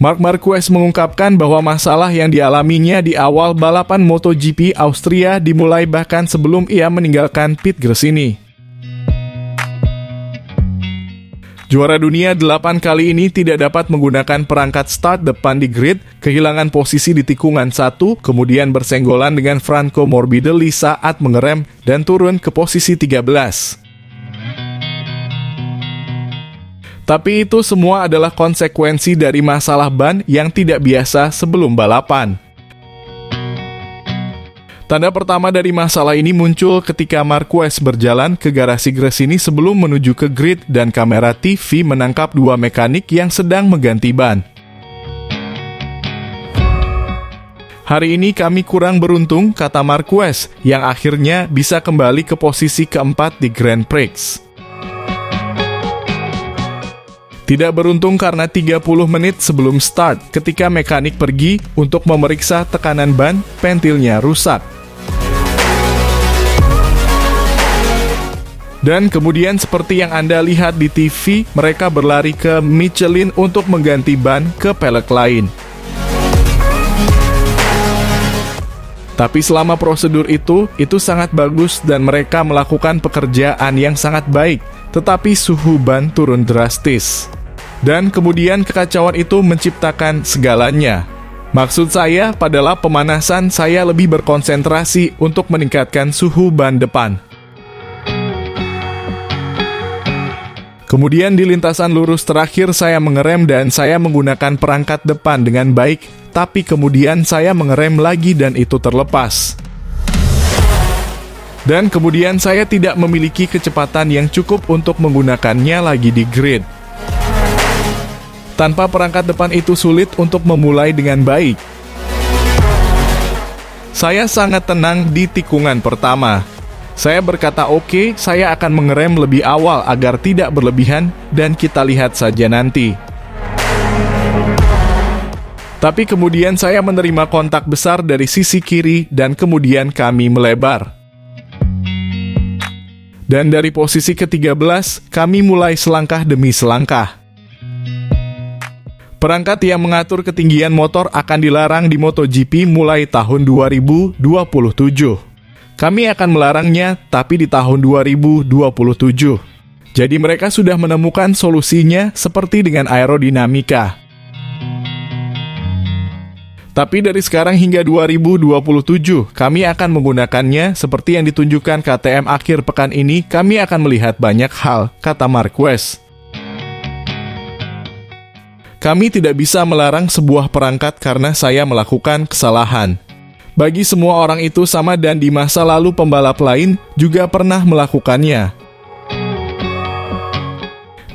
Marc Marquez mengungkapkan bahwa masalah yang dialaminya di awal balapan MotoGP Austria dimulai bahkan sebelum ia meninggalkan pit Gresini. Juara dunia 8 kali ini tidak dapat menggunakan perangkat start depan di grid, kehilangan posisi di tikungan 1, kemudian bersenggolan dengan Franco Morbidelli saat mengerem dan turun ke posisi 13. Tapi itu semua adalah konsekuensi dari masalah ban yang tidak biasa sebelum balapan. Tanda pertama dari masalah ini muncul ketika Marquez berjalan ke garasi Gresini sebelum menuju ke grid dan kamera TV menangkap dua mekanik yang sedang mengganti ban. Hari ini kami kurang beruntung, kata Marquez, yang akhirnya bisa kembali ke posisi keempat di Grand Prix. Tidak beruntung karena 30 menit sebelum start, ketika mekanik pergi untuk memeriksa tekanan ban, pentilnya rusak. Dan kemudian seperti yang Anda lihat di TV, mereka berlari ke Michelin untuk mengganti ban ke pelek lain. Tapi selama prosedur itu sangat bagus dan mereka melakukan pekerjaan yang sangat baik, tetapi suhu ban turun drastis. Dan kemudian kekacauan itu menciptakan segalanya. Maksud saya adalah pemanasan saya lebih berkonsentrasi untuk meningkatkan suhu ban depan. Kemudian di lintasan lurus terakhir saya mengerem dan saya menggunakan perangkat depan dengan baik, tapi kemudian saya mengerem lagi dan itu terlepas. Dan kemudian saya tidak memiliki kecepatan yang cukup untuk menggunakannya lagi di grid. Tanpa perangkat depan itu sulit untuk memulai dengan baik. Saya sangat tenang di tikungan pertama. Saya berkata oke, saya akan mengerem lebih awal agar tidak berlebihan dan kita lihat saja nanti. Tapi kemudian saya menerima kontak besar dari sisi kiri dan kemudian kami melebar. Dan dari posisi ke-13, kami mulai selangkah demi selangkah. Perangkat yang mengatur ketinggian motor akan dilarang di MotoGP mulai tahun 2027. Kami akan melarangnya, tapi di tahun 2027. Jadi mereka sudah menemukan solusinya seperti dengan aerodinamika. Tapi dari sekarang hingga 2027, kami akan menggunakannya seperti yang ditunjukkan KTM akhir pekan ini, kami akan melihat banyak hal, kata Marquez. Kami tidak bisa melarang sebuah perangkat karena saya melakukan kesalahan. Bagi semua orang itu sama dan di masa lalu pembalap lain juga pernah melakukannya.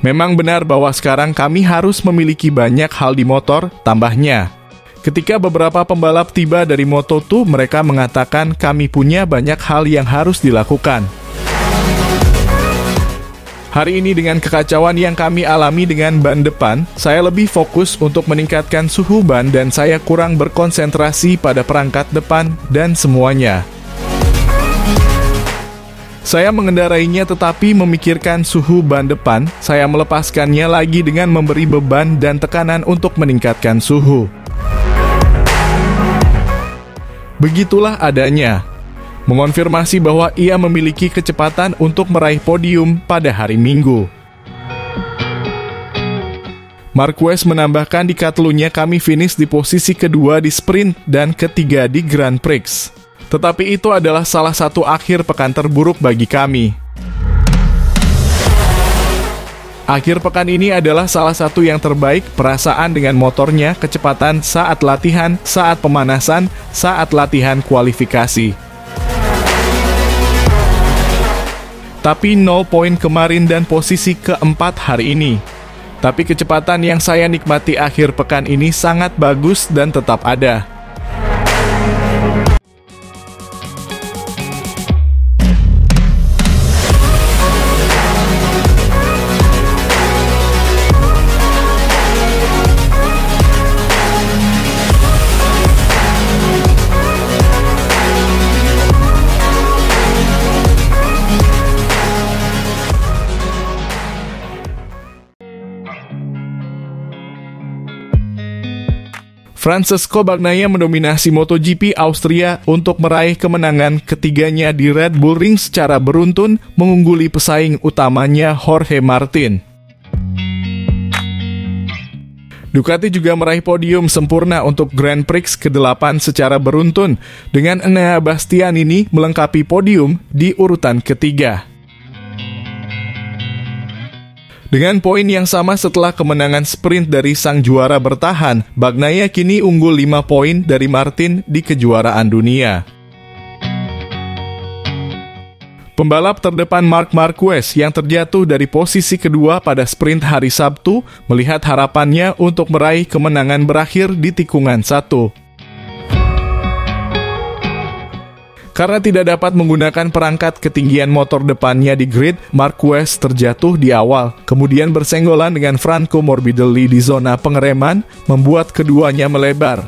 Memang benar bahwa sekarang kami harus memiliki banyak hal di motor, tambahnya. Ketika beberapa pembalap tiba dari Moto2, mereka mengatakan kami punya banyak hal yang harus dilakukan. Hari ini dengan kekacauan yang kami alami dengan ban depan, saya lebih fokus untuk meningkatkan suhu ban dan saya kurang berkonsentrasi pada perangkat depan dan semuanya. Saya mengendarainya tetapi memikirkan suhu ban depan, saya melepaskannya lagi dengan memberi beban dan tekanan untuk meningkatkan suhu. Begitulah adanya. Mengonfirmasi bahwa ia memiliki kecepatan untuk meraih podium pada hari Minggu. Marquez menambahkan di Catalunya kami finish di posisi kedua di sprint dan ketiga di Grand Prix. Tetapi itu adalah salah satu akhir pekan terburuk bagi kami. Akhir pekan ini adalah salah satu yang terbaik, perasaan dengan motornya, kecepatan saat latihan, saat pemanasan, saat latihan kualifikasi. Tapi 0 poin kemarin dan posisi keempat hari ini. Tapi kecepatan yang saya nikmati akhir pekan ini sangat bagus dan tetap ada. Francesco Bagnaia mendominasi MotoGP Austria untuk meraih kemenangan ketiganya di Red Bull Ring secara beruntun, mengungguli pesaing utamanya Jorge Martin. Ducati juga meraih podium sempurna untuk Grand Prix ke-8 secara beruntun, dengan Enea Bastianini melengkapi podium di urutan ketiga. Dengan poin yang sama setelah kemenangan sprint dari sang juara bertahan, Bagnaia kini unggul 5 poin dari Martin di kejuaraan dunia. Pembalap terdepan Marc Marquez yang terjatuh dari posisi kedua pada sprint hari Sabtu melihat harapannya untuk meraih kemenangan berakhir di tikungan 1. Karena tidak dapat menggunakan perangkat ketinggian motor depannya di grid, Marquez terjatuh di awal, kemudian bersenggolan dengan Franco Morbidelli di zona pengereman, membuat keduanya melebar.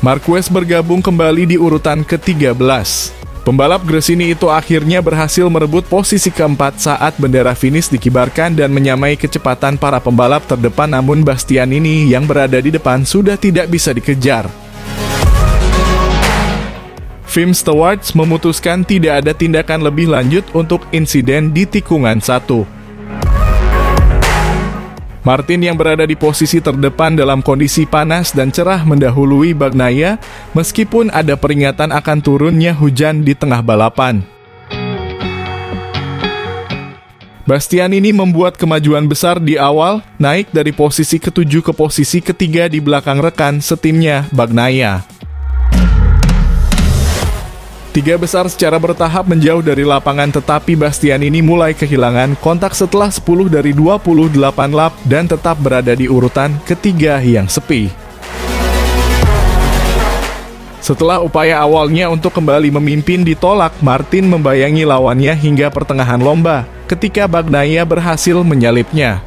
Marquez bergabung kembali di urutan ke-13. Pembalap Gresini itu akhirnya berhasil merebut posisi keempat saat bendera finish dikibarkan dan menyamai kecepatan para pembalap terdepan, namun Bastianini yang berada di depan sudah tidak bisa dikejar. Fim Stewards memutuskan tidak ada tindakan lebih lanjut untuk insiden di tikungan 1. Martin yang berada di posisi terdepan dalam kondisi panas dan cerah mendahului Bagnaia, meskipun ada peringatan akan turunnya hujan di tengah balapan. Bastianini membuat kemajuan besar di awal, naik dari posisi ke-7 ke posisi ketiga di belakang rekan setimnya, Bagnaia. Tiga besar secara bertahap menjauh dari lapangan, tetapi Bastianini mulai kehilangan kontak setelah 10 dari 28 lap dan tetap berada di urutan ketiga yang sepi. Setelah upaya awalnya untuk kembali memimpin ditolak, Martin membayangi lawannya hingga pertengahan lomba, ketika Bagnaia berhasil menyalipnya.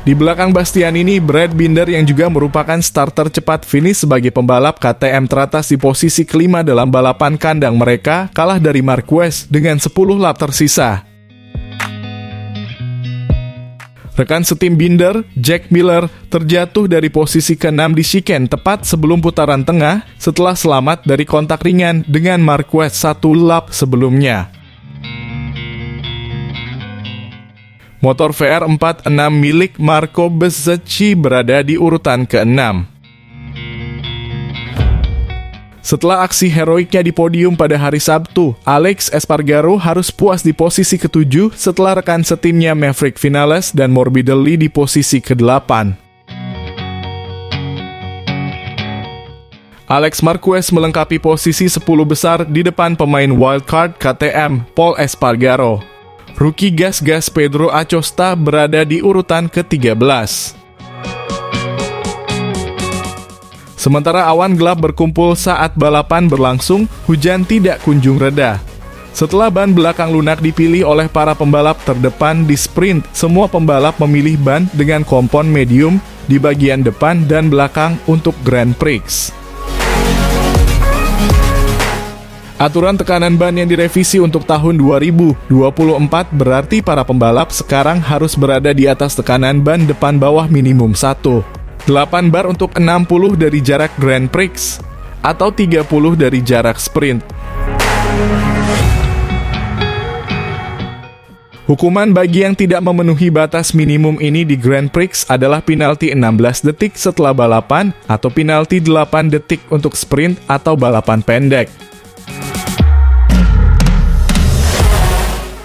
Di belakang Bastianini, Brad Binder yang juga merupakan starter cepat finish sebagai pembalap KTM teratas di posisi kelima dalam balapan kandang mereka, kalah dari Marquez dengan 10 lap tersisa. Rekan setim Binder, Jack Miller, terjatuh dari posisi ke-6 di chicane tepat sebelum putaran tengah setelah selamat dari kontak ringan dengan Marquez 1 lap sebelumnya. Motor VR46 milik Marco Bezzecchi berada di urutan ke-6. Setelah aksi heroiknya di podium pada hari Sabtu, Alex Espargaro harus puas di posisi ke-7 setelah rekan setimnya Maverick Vinales dan Morbidelli di posisi ke-8. Alex Marquez melengkapi posisi 10 besar di depan pemain wildcard KTM, Pol Espargaro. Rookie gas-gas Pedro Acosta berada di urutan ke-13. Sementara awan gelap berkumpul saat balapan berlangsung, hujan tidak kunjung reda. Setelah ban belakang lunak dipilih oleh para pembalap terdepan di sprint, semua pembalap memilih ban dengan kompon medium di bagian depan dan belakang untuk Grand Prix. Aturan tekanan ban yang direvisi untuk tahun 2024 berarti para pembalap sekarang harus berada di atas tekanan ban depan bawah minimum 1. 8 bar untuk 60 dari jarak Grand Prix, atau 30 dari jarak sprint. Hukuman bagi yang tidak memenuhi batas minimum ini di Grand Prix adalah penalti 16 detik setelah balapan, atau penalti 8 detik untuk sprint atau balapan pendek.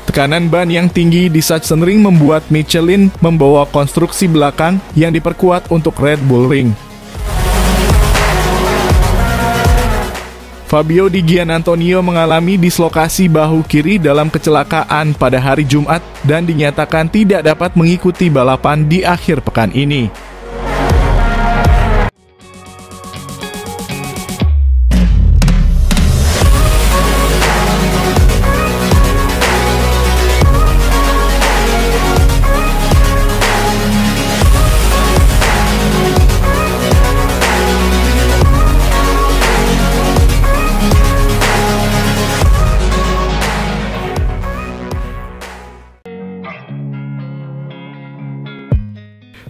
Tekanan ban yang tinggi di Sachsenring membuat Michelin membawa konstruksi belakang yang diperkuat untuk Red Bull Ring. Fabio Di Gianantonio mengalami dislokasi bahu kiri dalam kecelakaan pada hari Jumat dan dinyatakan tidak dapat mengikuti balapan di akhir pekan ini.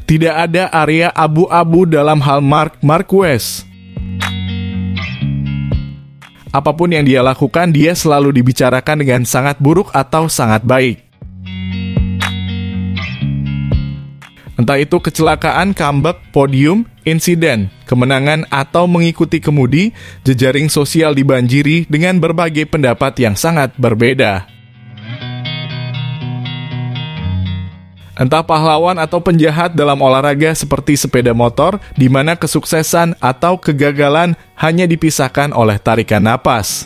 Tidak ada area abu-abu dalam hal Marc Marquez. Apapun yang dia lakukan, dia selalu dibicarakan dengan sangat buruk atau sangat baik. Entah itu kecelakaan, comeback, podium, insiden, kemenangan, atau mengikuti kemudi, jejaring sosial dibanjiri dengan berbagai pendapat yang sangat berbeda. Entah pahlawan atau penjahat dalam olahraga seperti sepeda motor, di mana kesuksesan atau kegagalan hanya dipisahkan oleh tarikan napas.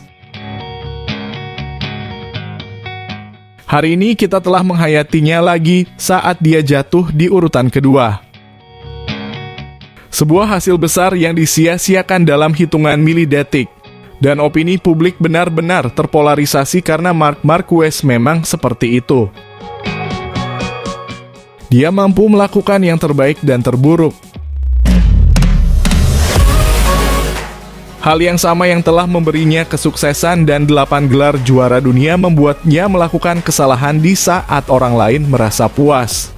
Hari ini kita telah menghayatinya lagi saat dia jatuh di urutan kedua. Sebuah hasil besar yang disia-siakan dalam hitungan milidetik. Dan opini publik benar-benar terpolarisasi karena Marc Marquez memang seperti itu. Dia mampu melakukan yang terbaik dan terburuk. Hal yang sama yang telah memberinya kesuksesan dan 8 gelar juara dunia membuatnya melakukan kesalahan di saat orang lain merasa puas.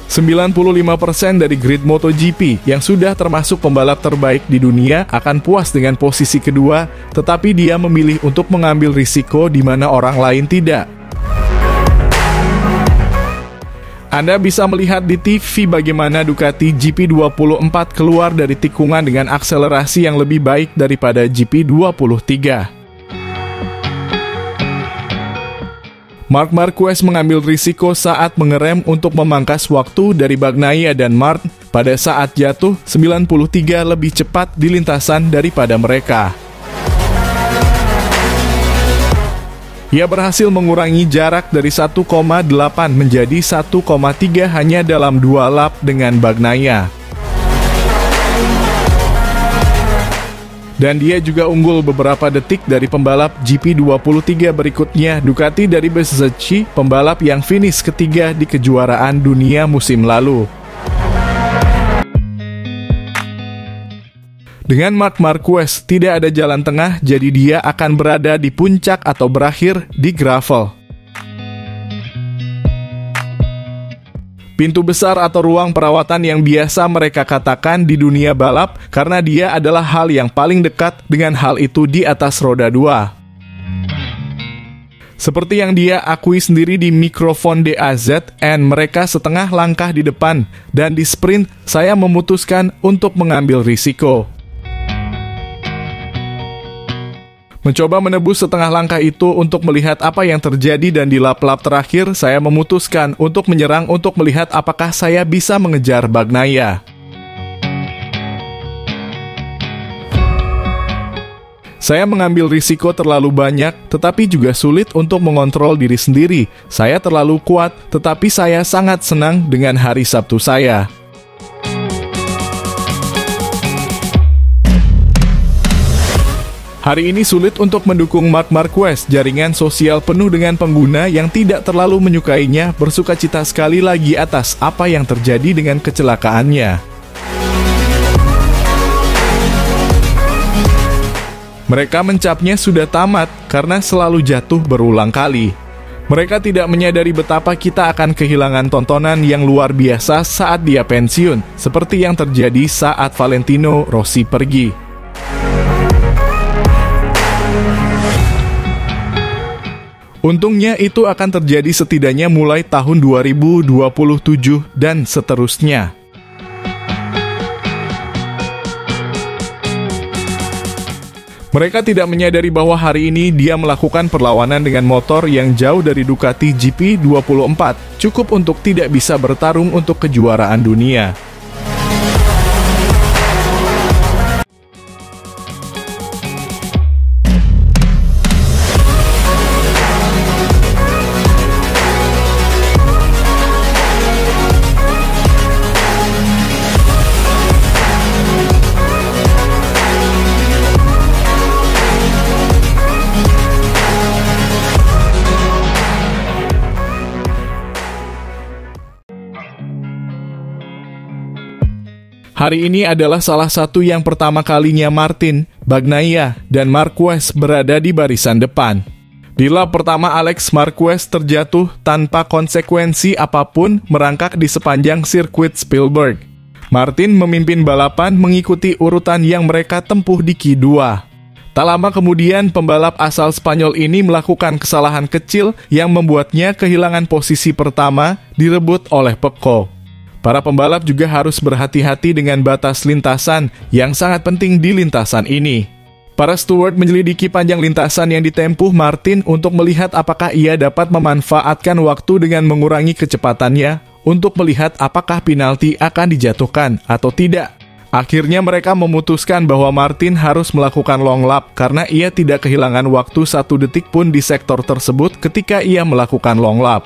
95% dari grid MotoGP yang sudah termasuk pembalap terbaik di dunia akan puas dengan posisi kedua, tetapi dia memilih untuk mengambil risiko di mana orang lain tidak. Anda bisa melihat di TV bagaimana Ducati GP24 keluar dari tikungan dengan akselerasi yang lebih baik daripada GP23. Marc Marquez mengambil risiko saat mengerem untuk memangkas waktu dari Bagnaia dan Marc pada saat jatuh 93 lebih cepat di lintasan daripada mereka. Ia berhasil mengurangi jarak dari 1,8 menjadi 1,3 hanya dalam 2 lap dengan Bagnaia. Dan dia juga unggul beberapa detik dari pembalap GP23 berikutnya, Ducati dari Bezzecchi, pembalap yang finish ketiga di kejuaraan dunia musim lalu. Dengan Marc Marquez, tidak ada jalan tengah, jadi dia akan berada di puncak atau berakhir di gravel. Pintu besar atau ruang perawatan yang biasa mereka katakan di dunia balap, karena dia adalah hal yang paling dekat dengan hal itu di atas roda 2. Seperti yang dia akui sendiri di mikrofon DAZN, mereka setengah langkah di depan, dan di sprint saya memutuskan untuk mengambil risiko. Mencoba menebus setengah langkah itu untuk melihat apa yang terjadi, dan di lap-lap terakhir saya memutuskan untuk menyerang untuk melihat apakah saya bisa mengejar Bagnaia. Saya mengambil risiko terlalu banyak, tetapi juga sulit untuk mengontrol diri sendiri. Saya terlalu kuat, tetapi saya sangat senang dengan hari Sabtu saya. Hari ini sulit untuk mendukung Marc Marquez. Jaringan sosial penuh dengan pengguna yang tidak terlalu menyukainya, bersukacita sekali lagi atas apa yang terjadi dengan kecelakaannya. Mereka mencapnya sudah tamat karena selalu jatuh berulang kali. Mereka tidak menyadari betapa kita akan kehilangan tontonan yang luar biasa saat dia pensiun, seperti yang terjadi saat Valentino Rossi pergi. Untungnya itu akan terjadi setidaknya mulai tahun 2027 dan seterusnya. Mereka tidak menyadari bahwa hari ini dia melakukan perlawanan dengan motor yang jauh dari Ducati GP24, cukup untuk tidak bisa bertarung untuk kejuaraan dunia. Hari ini adalah salah satu yang pertama kalinya Martin, Bagnaia, dan Marquez berada di barisan depan. Di lap pertama, Alex Marquez terjatuh tanpa konsekuensi apapun merangkak di sepanjang sirkuit Spielberg. Martin memimpin balapan mengikuti urutan yang mereka tempuh di Q2. Tak lama kemudian, pembalap asal Spanyol ini melakukan kesalahan kecil yang membuatnya kehilangan posisi pertama direbut oleh Pecco. Para pembalap juga harus berhati-hati dengan batas lintasan yang sangat penting di lintasan ini. Para steward menyelidiki panjang lintasan yang ditempuh Martin untuk melihat apakah ia dapat memanfaatkan waktu dengan mengurangi kecepatannya untuk melihat apakah penalti akan dijatuhkan atau tidak. Akhirnya mereka memutuskan bahwa Martin harus melakukan long lap karena ia tidak kehilangan waktu 1 detik pun di sektor tersebut ketika ia melakukan long lap.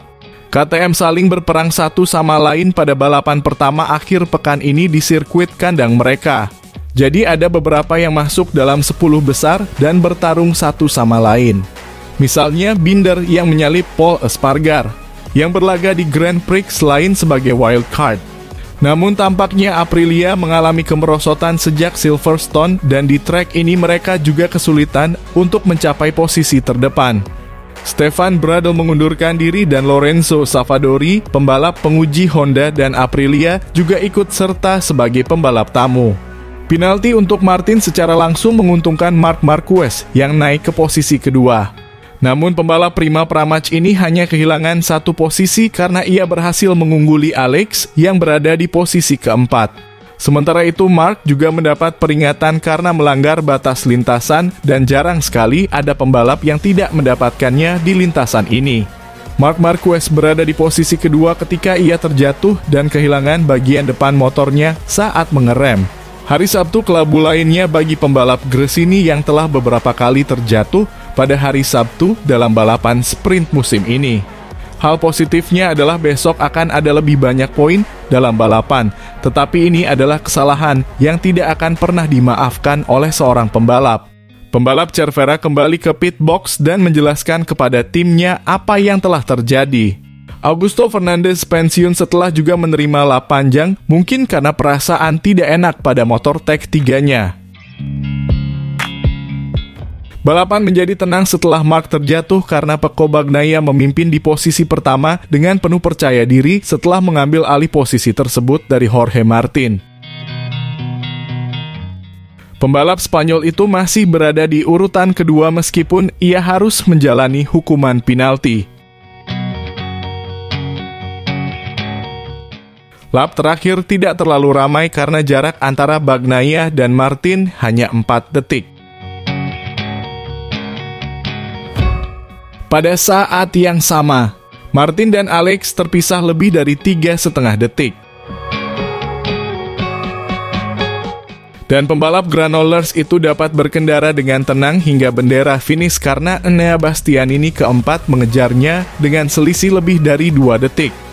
KTM saling berperang satu sama lain pada balapan pertama akhir pekan ini di sirkuit kandang mereka. Jadi ada beberapa yang masuk dalam 10 besar dan bertarung satu sama lain. Misalnya Binder yang menyalip Paul Espargar, yang berlaga di Grand Prix lain sebagai wild card. Namun tampaknya Aprilia mengalami kemerosotan sejak Silverstone dan di track ini mereka juga kesulitan untuk mencapai posisi terdepan. Stefan Bradl mengundurkan diri dan Lorenzo Savadori, pembalap penguji Honda dan Aprilia, juga ikut serta sebagai pembalap tamu. Penalti untuk Martin secara langsung menguntungkan Marc Marquez yang naik ke posisi kedua. Namun pembalap Prima Pramac ini hanya kehilangan 1 posisi karena ia berhasil mengungguli Alex yang berada di posisi keempat. Sementara itu Marc juga mendapat peringatan karena melanggar batas lintasan dan jarang sekali ada pembalap yang tidak mendapatkannya di lintasan ini. Marc Marquez berada di posisi kedua ketika ia terjatuh dan kehilangan bagian depan motornya saat mengerem. Hari Sabtu kelabu lainnya bagi pembalap Gresini yang telah beberapa kali terjatuh pada hari Sabtu dalam balapan sprint musim ini. Hal positifnya adalah besok akan ada lebih banyak poin dalam balapan, tetapi ini adalah kesalahan yang tidak akan pernah dimaafkan oleh seorang pembalap. Pembalap Cervera kembali ke pit box dan menjelaskan kepada timnya apa yang telah terjadi. Augusto Fernandez pensiun setelah juga menerima lap panjang, mungkin karena perasaan tidak enak pada motor Tech 3-nya. Balapan menjadi tenang setelah Marc terjatuh karena Pecco Bagnaia memimpin di posisi pertama dengan penuh percaya diri setelah mengambil alih posisi tersebut dari Jorge Martin. Pembalap Spanyol itu masih berada di urutan kedua meskipun ia harus menjalani hukuman penalti. Lap terakhir tidak terlalu ramai karena jarak antara Bagnaia dan Martin hanya 4 detik. Pada saat yang sama, Martin dan Alex terpisah lebih dari 3,5 detik. Dan pembalap Granollers itu dapat berkendara dengan tenang hingga bendera finish karena Enea Bastianini keempat mengejarnya dengan selisih lebih dari 2 detik.